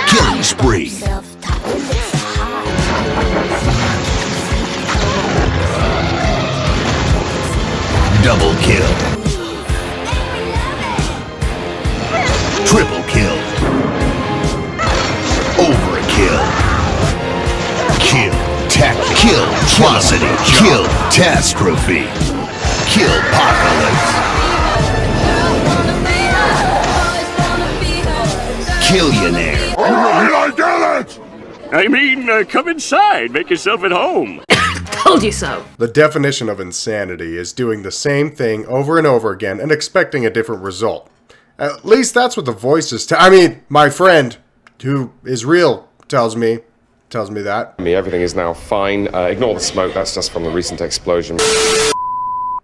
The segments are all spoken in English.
Killing spree. Double kill. Triple kill. Overkill. Kill. Kill. Atrocity. Kill. Catastrophe. Kill. Apocalypse. Killionaire. I get it! I mean, come inside, make yourself at home. Told you so. The definition of insanity is doing the same thing over and over again and expecting a different result. At least that's what the voices my friend, who is real, tells me that. Everything is now fine. Ignore the smoke, that's just from the recent explosion.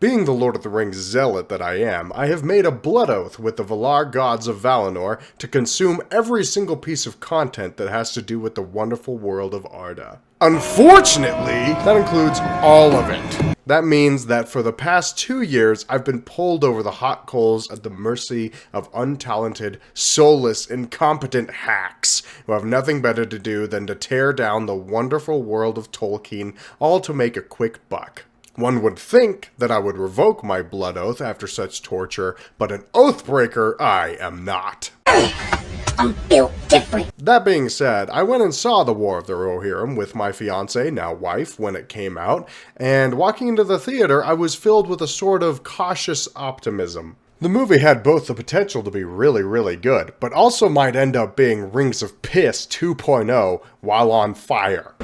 Being the Lord of the Rings zealot that I am, I have made a blood oath with the Valar gods of Valinor to consume every single piece of content that has to do with the wonderful world of Arda. Unfortunately, that includes all of it. That means that for the past 2 years, I've been pulled over the hot coals at the mercy of untalented, soulless, incompetent hacks who have nothing better to do than to tear down the wonderful world of Tolkien, all to make a quick buck. One would think that I would revoke my blood oath after such torture, but an oathbreaker I am not. I'm built different. That being said, I went and saw The War of the Rohirrim with my fiancée, now wife, when it came out, and walking into the theater, I was filled with a sort of cautious optimism. The movie had both the potential to be really, really good, but also might end up being Rings of Piss 2.0 while on fire.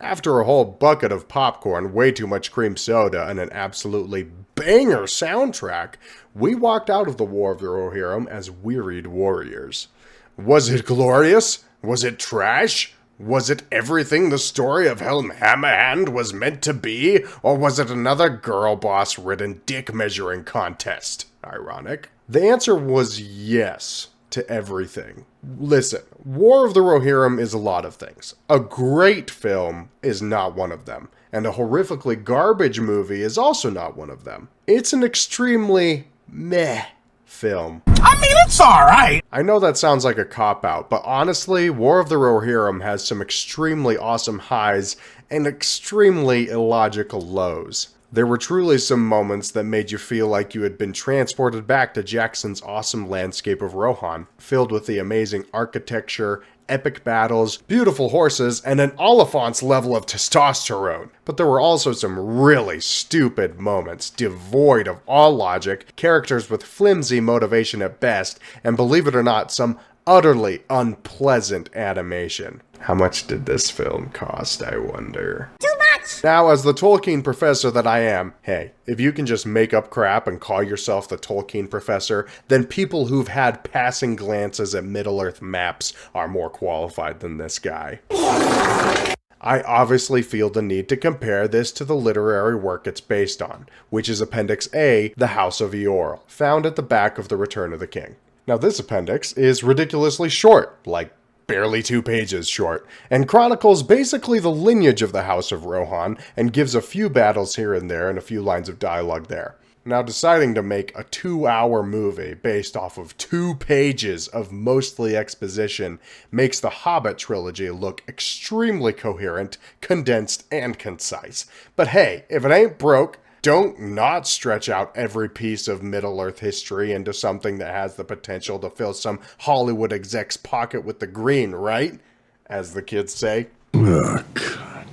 After a whole bucket of popcorn, way too much cream soda, and an absolutely banger soundtrack, we walked out of The War of the Rohirrim as wearied warriors. Was it glorious? Was it trash? Was it everything the story of Helm Hammerhand was meant to be? Or was it another girl boss-ridden dick-measuring contest? Ironic. The answer was yes to everything. Listen, War of the Rohirrim is a lot of things. A great film is not one of them, and a horrifically garbage movie is also not one of them. It's an extremely meh film. I mean, it's alright. I know that sounds like a cop-out, but honestly, War of the Rohirrim has some extremely awesome highs and extremely illogical lows. There were truly some moments that made you feel like you had been transported back to Jackson's awesome landscape of Rohan, filled with the amazing architecture, epic battles, beautiful horses, and an Oliphant's level of testosterone. But there were also some really stupid moments, devoid of all logic, characters with flimsy motivation at best, and believe it or not, some utterly unpleasant animation. How much did this film cost, I wonder? Too much! Now, as the Tolkien professor that I am, hey, if you can just make up crap and call yourself the Tolkien professor, then people who've had passing glances at Middle-earth maps are more qualified than this guy. I obviously feel the need to compare this to the literary work it's based on, which is Appendix A, The House of Eorl, found at the back of The Return of the King. Now, this appendix is ridiculously short, like barely 2 pages short, and chronicles basically the lineage of the House of Rohan, and gives a few battles here and there and a few lines of dialogue there. Now, deciding to make a 2-hour movie based off of 2 pages of mostly exposition makes the Hobbit trilogy look extremely coherent, condensed, and concise. But hey, if it ain't broke, don't not stretch out every piece of Middle-earth history into something that has the potential to fill some Hollywood exec's pocket with the green, right? As the kids say. Oh, God.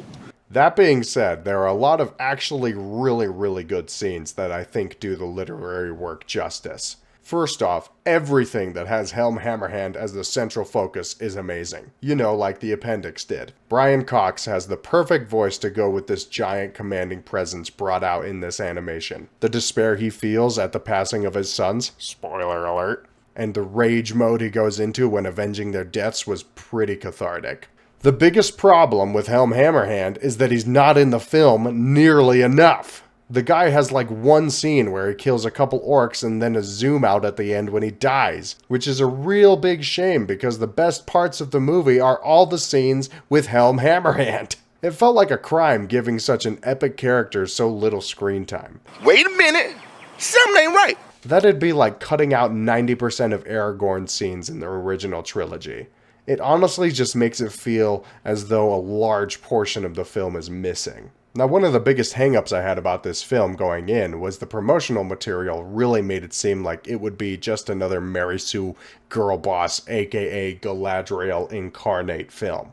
That being said, there are a lot of actually really, really good scenes that I think do the literary work justice. First off, everything that has Helm Hammerhand as the central focus is amazing. You know, like the appendix did. Brian Cox has the perfect voice to go with this giant commanding presence brought out in this animation. The despair he feels at the passing of his sons, spoiler alert, and the rage mode he goes into when avenging their deaths was pretty cathartic. The biggest problem with Helm Hammerhand is that he's not in the film nearly enough. The guy has like one scene where he kills a couple orcs and then a zoom out at the end when he dies, which is a real big shame because the best parts of the movie are all the scenes with Helm Hammerhand. It felt like a crime giving such an epic character so little screen time. Wait a minute. Something ain't right. That'd be like cutting out 90% of Aragorn's scenes in the original trilogy. It honestly just makes it feel as though a large portion of the film is missing. Now, one of the biggest hangups I had about this film going in was the promotional material really made it seem like it would be just another Mary Sue girl boss, aka Galadriel incarnate film.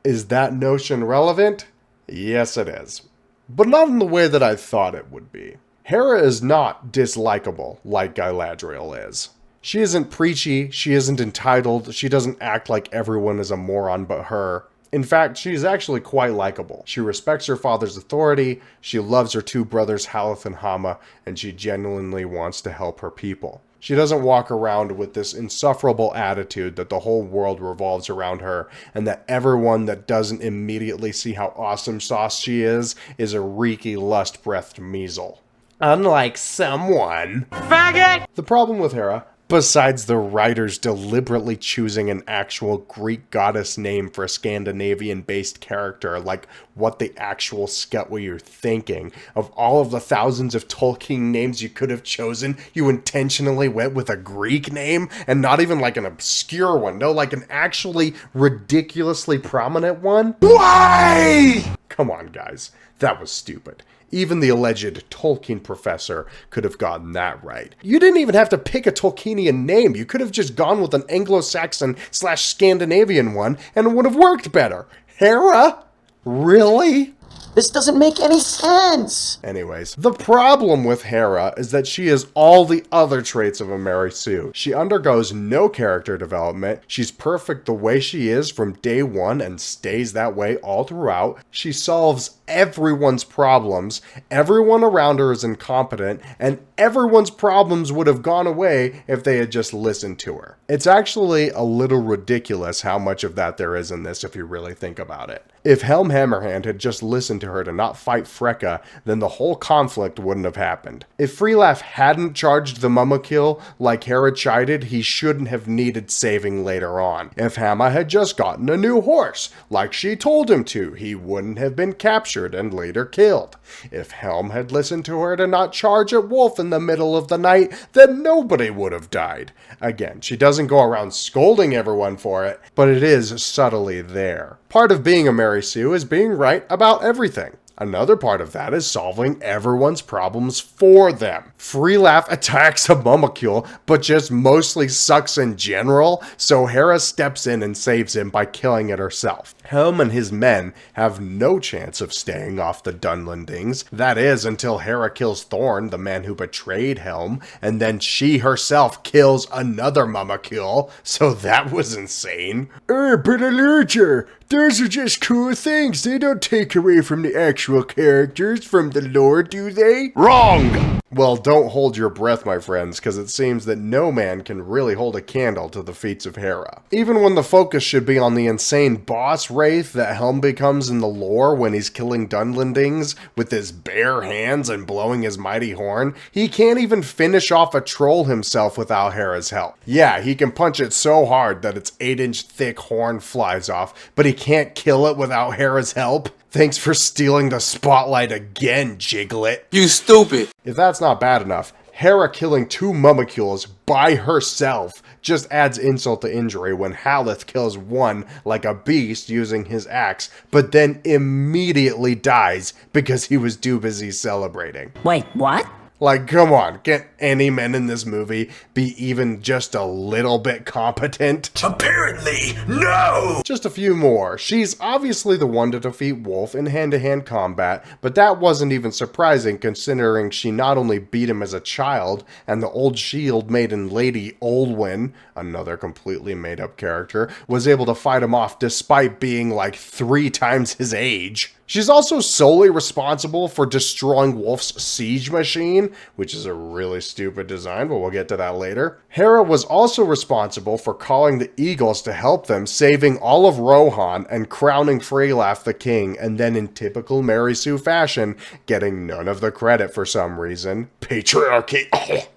Is that notion relevant? Yes, it is. But not in the way that I thought it would be. Hera is not dislikable like Galadriel is. She isn't preachy, she isn't entitled, she doesn't act like everyone is a moron but her. In fact, she's actually quite likable. She respects her father's authority, she loves her two brothers Haleth and Hama, and she genuinely wants to help her people. She doesn't walk around with this insufferable attitude that the whole world revolves around her, and that everyone that doesn't immediately see how awesome sauce she is a reeky, lust-breathed measle. Unlike someone. Faggot! The problem with Hera, besides the writers deliberately choosing an actual Greek goddess name for a Scandinavian-based character, like what the actual scut were you thinking? Of all of the thousands of Tolkien names you could have chosen, you intentionally went with a Greek name, and not even like an obscure one, no, like an actually ridiculously prominent one? Why? Come on, guys. That was stupid. Even the alleged Tolkien professor could have gotten that right. You didn't even have to pick a Tolkienian name. You could have just gone with an Anglo-Saxon/Scandinavian one and it would have worked better. Hera? Really? This doesn't make any sense! Anyways, the problem with Hera is that she has all the other traits of a Mary Sue. She undergoes no character development, she's perfect the way she is from day one and stays that way all throughout. She solves everyone's problems, everyone around her is incompetent, and everyone's problems would have gone away if they had just listened to her. It's actually a little ridiculous how much of that there is in this if you really think about it. If Helm Hammerhand had just listened to her to not fight Freka, then the whole conflict wouldn't have happened. If Freelaf hadn't charged the Mumakil like Hera chided, he shouldn't have needed saving later on. If Hama had just gotten a new horse, like she told him to, he wouldn't have been captured and later killed. If Helm had listened to her to not charge at Wolf in the middle of the night, then nobody would have died. Again, she doesn't go around scolding everyone for it, but it is subtly there. Part of being a Mary Sue is being right about everything. Another part of that is solving everyone's problems for them. Freelaf attacks a Mumakil, but just mostly sucks in general, so Hera steps in and saves him by killing it herself. Helm and his men have no chance of staying off the Dunlendings. That is, until Hera kills Thorn, the man who betrayed Helm, and then she herself kills another Mumakil, so that was insane. But Elijah, those are just cool things. They don't take away from the actual characters from the lore, do they? Wrong! Well, don't hold your breath, my friends, because it seems that no man can really hold a candle to the feats of Hera. Even when the focus should be on the insane boss wraith that Helm becomes in the lore when he's killing Dunlendings with his bare hands and blowing his mighty horn, he can't even finish off a troll himself without Hera's help. Yeah, he can punch it so hard that its 8-inch thick horn flies off, but he can't kill it without Hera's help. Thanks for stealing the spotlight again, Jiglet. You stupid! If that's not bad enough, Hera killing two Mumakils by herself just adds insult to injury when Haleth kills one like a beast using his axe, but then immediately dies because he was too busy celebrating. Wait, what? Like, come on, can any men in this movie be even just a little bit competent? Apparently, no! Just a few more. She's obviously the one to defeat Wolf in hand-to-hand combat, but that wasn't even surprising considering she not only beat him as a child, and the old shield maiden Lady Olwyn, another completely made-up character, was able to fight him off despite being like 3 times his age. She's also solely responsible for destroying Wolf's siege machine, which is a really stupid design, but we'll get to that later. Hera was also responsible for calling the Eagles to help them, saving all of Rohan and crowning Freylaf the king, and then in typical Mary Sue fashion, getting none of the credit for some reason. Patriarchy!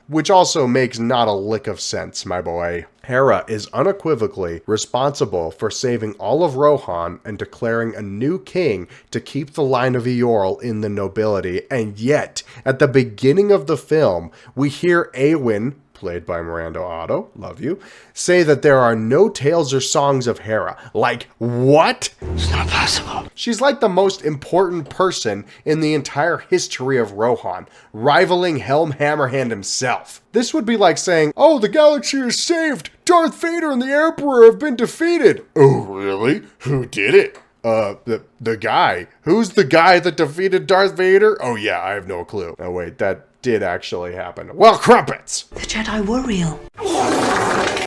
which also makes not a lick of sense, my boy. Hera is unequivocally responsible for saving all of Rohan and declaring a new king to keep the line of Eorl in the nobility, and yet, at the beginning of the film, we hear Éowyn, played by Miranda Otto, love you, say that there are no tales or songs of Hera. Like, what? It's not possible. She's like the most important person in the entire history of Rohan, rivaling Helm Hammerhand himself. This would be like saying, oh, the galaxy is saved! Darth Vader and the Emperor have been defeated! Oh, really? Who did it? The guy. Who's the guy that defeated Darth Vader? Oh yeah, I have no clue. Oh wait, that did actually happen. Well, crumpets! The Jedi were real.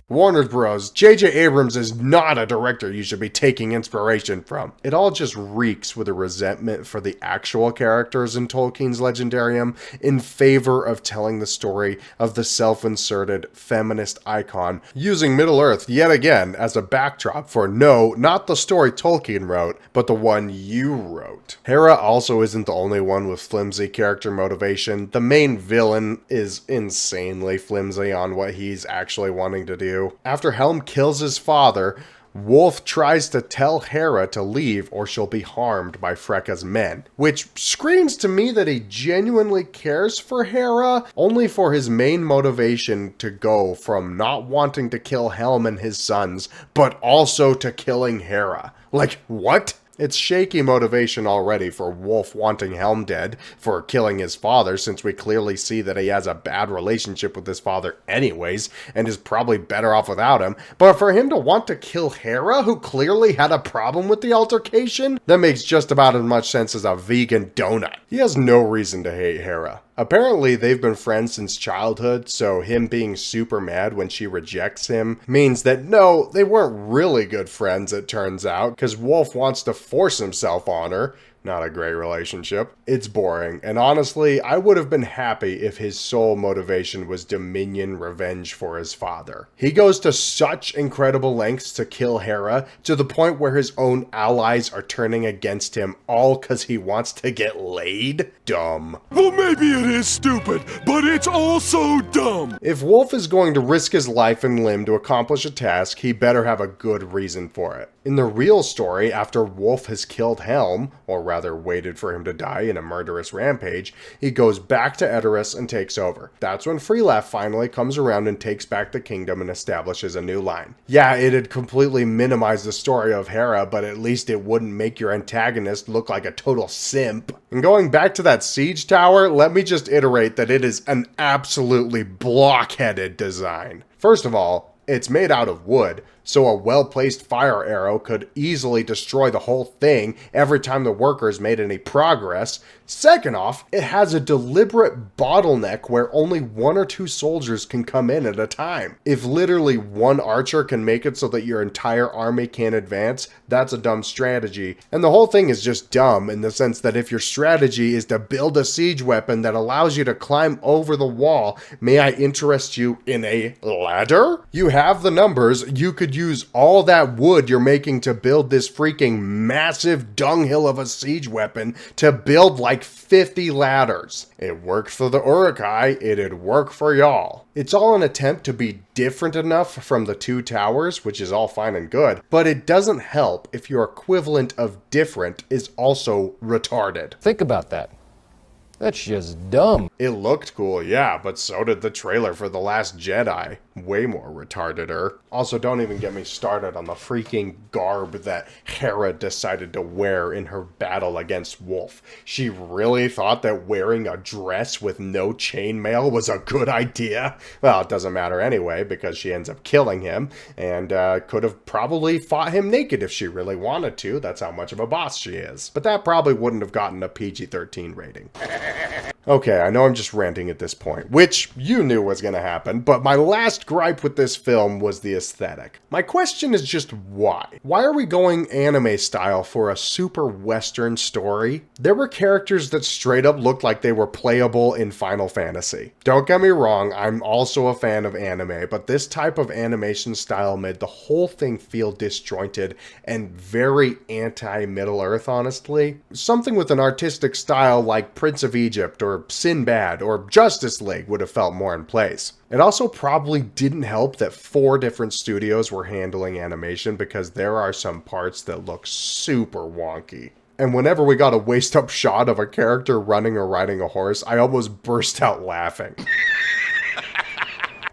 Warner Bros. J.J. Abrams is not a director you should be taking inspiration from. It all just reeks with a resentment for the actual characters in Tolkien's Legendarium in favor of telling the story of the self-inserted feminist icon, using Middle-earth yet again as a backdrop for no, not the story Tolkien wrote, but the one you wrote. Hera also isn't the only one with flimsy character motivation. The main villain is insanely flimsy on what he's actually wanting to do. After Helm kills his father, Wolf tries to tell Hera to leave or she'll be harmed by Freka's men, which screams to me that he genuinely cares for Hera, only for his main motivation to go from not wanting to kill Helm and his sons, but also to killing Hera. Like, what? It's shaky motivation already for Wolf wanting Helm dead, for killing his father, since we clearly see that he has a bad relationship with his father anyways, and is probably better off without him. But for him to want to kill Hera, who clearly had a problem with the altercation, that makes just about as much sense as a vegan donut. He has no reason to hate Hera. Apparently, they've been friends since childhood, so him being super mad when she rejects him means that no, they weren't really good friends, it turns out, because Wolf wants to force himself on her. Not a great relationship. It's boring, and honestly, I would have been happy if his sole motivation was dominion revenge for his father. He goes to such incredible lengths to kill Hera, to the point where his own allies are turning against him, all because he wants to get laid? Dumb. Well, maybe it is stupid, but it's also dumb. If Wolf is going to risk his life and limb to accomplish a task, he better have a good reason for it. In the real story, after Wolf has killed Helm, or rather waited for him to die in a murderous rampage, he goes back to Edoras and takes over. That's when Freelaf finally comes around and takes back the kingdom and establishes a new line. Yeah, it'd completely minimize the story of Hera, but at least it wouldn't make your antagonist look like a total simp. And going back to that siege tower, let me just iterate that it is an absolutely blockheaded design. First of all, it's made out of wood, so a well-placed fire arrow could easily destroy the whole thing every time the workers made any progress. Second off, it has a deliberate bottleneck where only 1 or 2 soldiers can come in at a time. If literally one archer can make it so that your entire army can't advance, that's a dumb strategy. And the whole thing is just dumb in the sense that if your strategy is to build a siege weapon that allows you to climb over the wall, may I interest you in a ladder? You have the numbers, you could use all that wood you're making to build this freaking massive dunghill of a siege weapon to build like 50 ladders. It worked for the Uruk-hai, it'd work for y'all. It's all an attempt to be different enough from the 2 towers, which is all fine and good, but it doesn't help if your equivalent of different is also retarded. Think about that. That's just dumb. It looked cool, yeah, but so did the trailer for The Last Jedi. Way more retarded-er. Also, don't even get me started on the freaking garb that Hera decided to wear in her battle against Wolf. She really thought that wearing a dress with no chainmail was a good idea? Well, it doesn't matter anyway, because she ends up killing him, and could have probably fought him naked if she really wanted to. That's how much of a boss she is. But that probably wouldn't have gotten a PG-13 rating. Okay, I know I'm just ranting at this point, which you knew was going to happen, but my last gripe with this film was the aesthetic. My question is just why? Why are we going anime style for a super Western story? There were characters that straight up looked like they were playable in Final Fantasy. Don't get me wrong, I'm also a fan of anime, but this type of animation style made the whole thing feel disjointed and very anti-Middle-earth, honestly. Something with an artistic style like Prince of Egypt or Sinbad or Justice League would have felt more in place. It also probably didn't help that 4 different studios were handling animation, because there are some parts that look super wonky. And whenever we got a waist-up shot of a character running or riding a horse, I almost burst out laughing.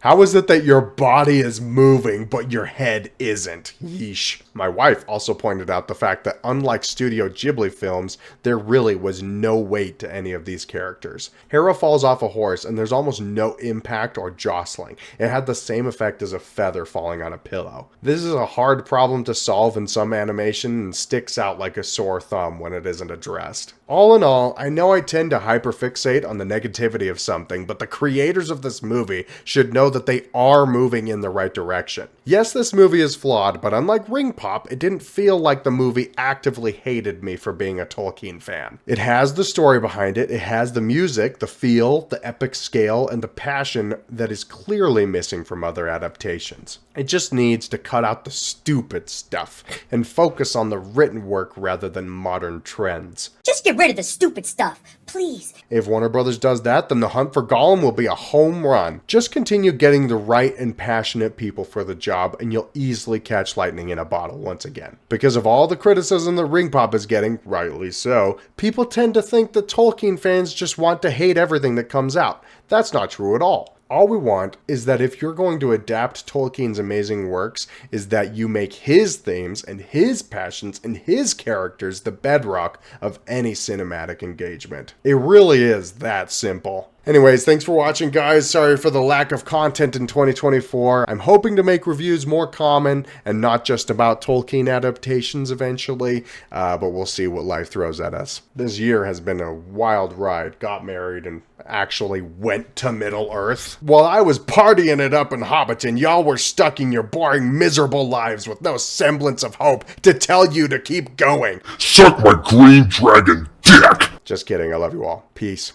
How is it that your body is moving, but your head isn't? Yeesh. My wife also pointed out the fact that unlike Studio Ghibli films, there really was no weight to any of these characters. Hera falls off a horse and there's almost no impact or jostling. It had the same effect as a feather falling on a pillow. This is a hard problem to solve in some animation and sticks out like a sore thumb when it isn't addressed. All in all, I know I tend to hyperfixate on the negativity of something, but the creators of this movie should know that they are moving in the right direction. Yes, this movie is flawed, but unlike Ring Pop, it didn't feel like the movie actively hated me for being a Tolkien fan. It has the story behind it, it has the music, the feel, the epic scale, and the passion that is clearly missing from other adaptations. It just needs to cut out the stupid stuff and focus on the written work rather than modern trends. Just get rid of the stupid stuff, please. If Warner Brothers does that, then The Hunt for Gollum will be a home run. Just continue getting the right and passionate people for the job, and you'll easily catch lightning in a bottle once again. Because of all the criticism that Ring Pop is getting, rightly so, people tend to think that Tolkien fans just want to hate everything that comes out. That's not true at all. All we want is that if you're going to adapt Tolkien's amazing works, is that you make his themes and his passions and his characters the bedrock of any cinematic engagement. It really is that simple. Anyways, thanks for watching, guys. Sorry for the lack of content in 2024. I'm hoping to make reviews more common and not just about Tolkien adaptations eventually, but we'll see what life throws at us. This year has been a wild ride. Got married and actually went to Middle-earth. While I was partying it up in Hobbiton, y'all were stuck in your boring, miserable lives with no semblance of hope to tell you to keep going. Suck my green dragon dick! Just kidding, I love you all. Peace.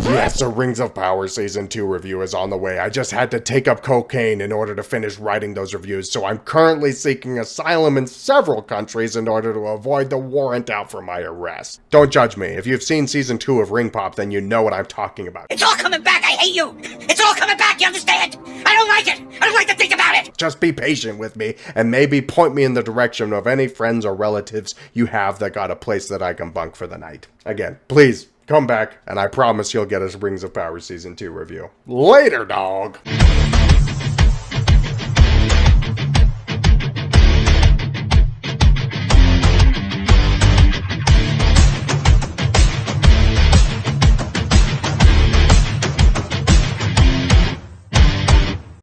Yes, a Rings of Power Season 2 review is on the way. I just had to take up cocaine in order to finish writing those reviews, so I'm currently seeking asylum in several countries in order to avoid the warrant out for my arrest. Don't judge me. If you've seen Season 2 of Ring Pop, then you know what I'm talking about. It's all coming back. I hate you. It's all coming back. You understand? I don't like it. I don't like to think about it. Just be patient with me, and maybe point me in the direction of any friends or relatives you have that got a place that I can bunk for the night. Again, please, come back, and I promise you'll get us Rings of Power Season 2 review. Later, dog!